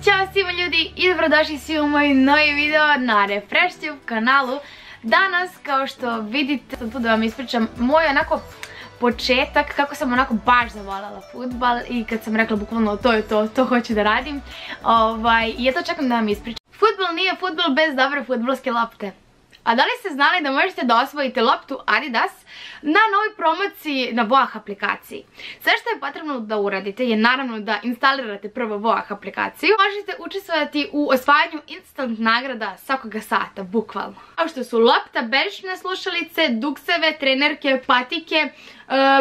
Ćao svima ljudi i dobrodošli svi u moj novi video na RefreshTube kanalu. Danas, kao što vidite, sam tu da vam ispričam moj onako početak, kako sam onako baš zavoljela fudbal i kad sam rekla bukvalno to je to hoću da radim. I eto čekam da vam ispričam. Fudbal nije fudbal bez dobre fudbalske lopte. A da li ste znali da možete da osvojite loptu Adidas na novoj promociji na Voah aplikaciji? Sve što je potrebno da uradite je naravno da instalirate prvo Voah aplikaciju. Možete učestvovati u osvajanju instant nagrada svakoga sata, bukvalno. Kao što su lopta, bežične slušalice, dukseve, trenerke, patike,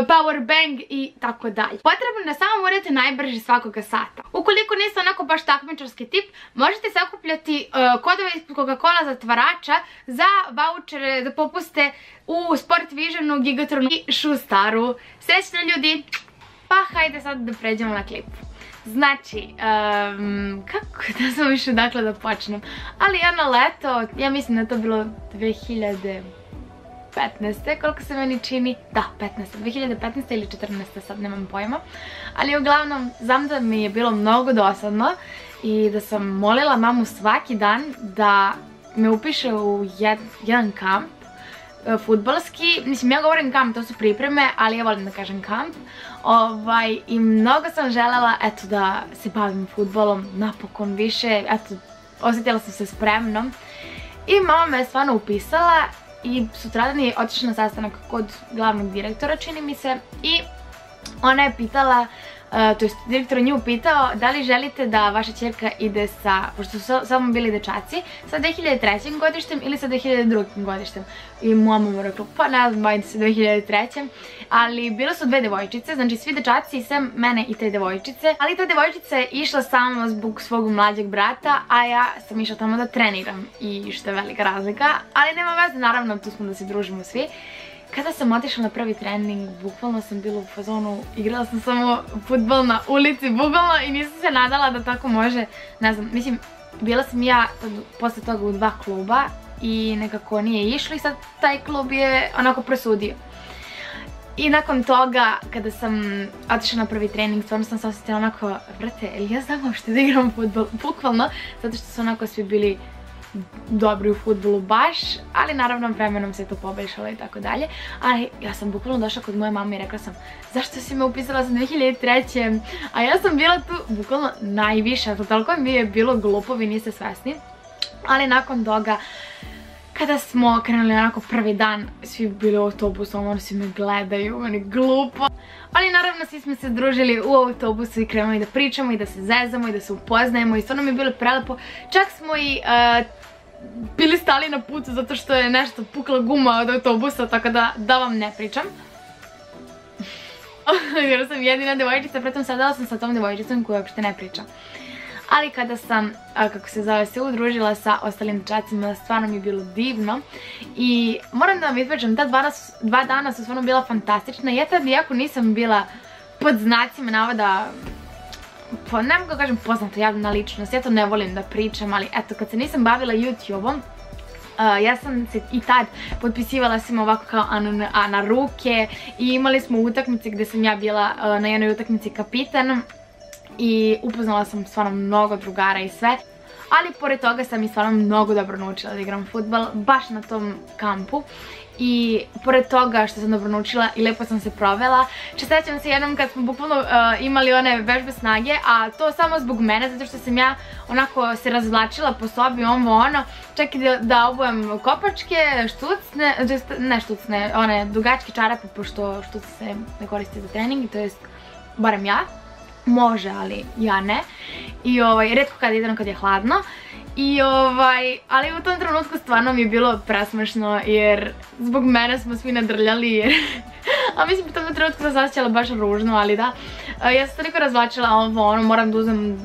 powerbank i tako dalje. Potrebno da samo morate najbrže svakoga sata. Ukoliko niste onako baš takmičarski tip, možete sakupljati kodove iz Coca-Cola zatvarača za vouchere, za popuste u Sport Visionu, Gigatronu i Shoestaru. Srećno ljudi! Pa hajde sad da pređemo na klip. Znači, kako da sam više dakle da počnem, ali jedno leto, ja mislim da je to bilo 2015. koliko se meni čini, da 2015. ili 2014. sad nemam pojma, ali uglavnom znam da mi je bilo mnogo dosadno i da sam molila mamu svaki dan da me upiše u jedan kamp fudbalski. Mislim, ja govorim kamp, to su pripreme, ali ja volim da kažem kamp. I mnogo sam želela, eto, da se bavim fudbalom napokon više, eto, osjetila sam se spremnom. I mama me je stvarno upisala i sutradan je otišla na sastanak kod glavnog direktora, čini mi se, i ona je pitala, to jest direktor nju pitao da li želite da vaša ćerka ide sa, pošto su samo bili dečaci, sa 2003. godištem ili sa 2002. godištem. I mama mu rekla, pa ne znam, bavite se 2003. Ali bile su dve devojčice, znači svi dečaci sem mene i te devojčice. Ali ta devojčica je išla samo zbog svog mlađeg brata, a ja sam išla tamo da treniram i što je velika razlika. Ali nema veze, naravno, tu smo da se družimo svi. Kada sam otišla na prvi trening, bukvalno sam bila u fazonu, igrala sam samo fudbal na ulici, bukvalno, i nisam se nadala da tako može, ne znam, mislim, bila sam ja posle toga u 2 kluba i nekako nije išlo i sad taj klub je onako presudio. I nakon toga, kada sam otišla na prvi trening, stvarno sam se osjetila onako, brate, ja znam uopšte da igram fudbal, bukvalno, zato što su onako svi bili dobri u fudbalu baš, ali naravno vremenom se to poboljšalo i tako dalje. Ali ja sam bukvalno došla kod moje mame i rekla sam, zašto si me upisala za 2003. A ja sam bila tu bukvalno najviša, to toliko mi je bilo glupo, vi niste svesni. Ali nakon toga, kada smo krenuli onako prvi dan, svi bili u autobusu, oni svi me gledaju, meni glupo. Ali naravno svi smo se družili u autobusu i krenuli da pričamo i da se zezamo i da se upoznajemo i stvarno mi je bilo prelepo. Čak smo i bili stali na putu zato što je nešto pukla guma od autobusa, tako da vam ne pričam. Jer sam jedina devojčica, pretom sadala sam sa tom devojčicom koju uopšte ne pričam. Ali kada sam, kako se zove, se udružila sa ostalim dečacima, stvarno mi je bilo divno. I moram da vam ispričam, ta 2 dana su stvarno bila fantastična. Ja tad iako nisam bila pod znacima navoda, ne mogu da kažem poznata javna ličnost, ja to ne volim da pričam, ali eto, kad se nisam bavila YouTube-om, ja sam se i tad potpisivala svima ovako kao na ruke i imali smo utakmice gde sam ja bila na jednoj utakmici kapitan. I upoznala sam stvarno mnogo drugara i sve. Ali pored toga sam i stvarno mnogo dobro naučila da igram fudbal, baš na tom kampu. I pored toga što sam dobro naučila i lepo sam se provela. Sećam se jednom kad smo bukvalno imali one vežbe snage, a to samo zbog mene, zato što sam ja onako se razvlačila po sobi, ono, čak i da obujem kopačke, štucne, ne štucne, one dugačke čarape, pošto štuce se ne koriste za trening, to jest barem ja. Može, ali ja ne. I retko kada idem kad je hladno. Ali u tom trenutku stvarno mi je bilo presmešno jer zbog mene smo svi nadrljali jer... A mislim u tom trenutku sam se osjećala baš ružno, ali da. Ja sam toliko razvlačila moram da uzem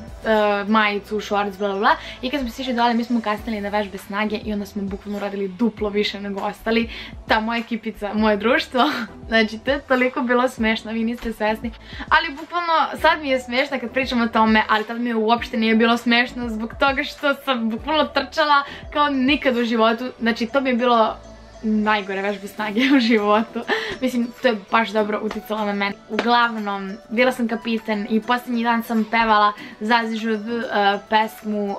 majicu, šorc, bla bla bla. I kad smo sišli dole, mi smo kasnili na vežbe snage i onda smo bukvalno radili duplo više nego ostali. Ta moja ekipica, moje društvo. Znači, to je toliko bilo smešno, vi niste svesni. Ali bukvalno, sad mi je smešno kad pričam o tome, ali tad mi uopšte nije bilo smešno zbog toga što sam bukvalno trčala kao nikad u životu. Znači, to mi je bilo najgore vežbe snage u životu. Mislim, to je baš dobro uticalo na mene. Uglavnom, bila sam kapitan i posljednji dan sam pevala Zazižu pesmu,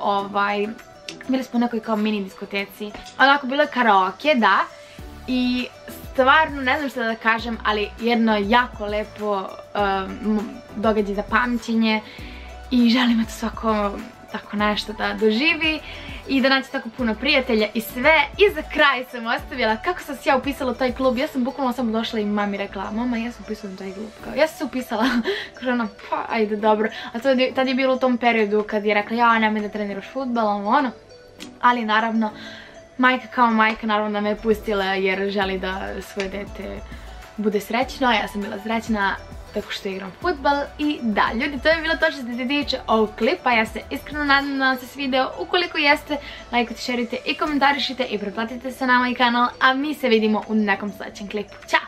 bili smo u nekoj kao mini diskoteci. Onako, bilo je karaoke, da. I stvarno, ne znam što da kažem, ali jedno jako lepo događaj za pamćenje. I želim eto svako tako nešto da doživi i da naći tako puno prijatelja i sve. I za kraj sam ostavila kako sam se ja upisala u taj klub. Ja sam bukvalno samo došla i mami rekla: mama, ja sam upisala u taj klub. Ja sam se upisala, kaže ona, pa ajde dobro. A tad je bilo u tom periodu kad je rekla: ja, nemoj da treniraš fudbal, ono. Ali naravno, majka kao majka naravno da me je pustila jer želi da svoje dete bude srećno. Ja sam bila srećna tako što igram fudbal. I da, ljudi, to je bilo to što se tiče ovog klipa. Ja se iskreno nadam da vam se svideo. Ukoliko jeste, lajkujte, šerite i komentarišite i pretplatite se na moj kanal. A mi se vidimo u nekom sljedećem klipu. Ćao!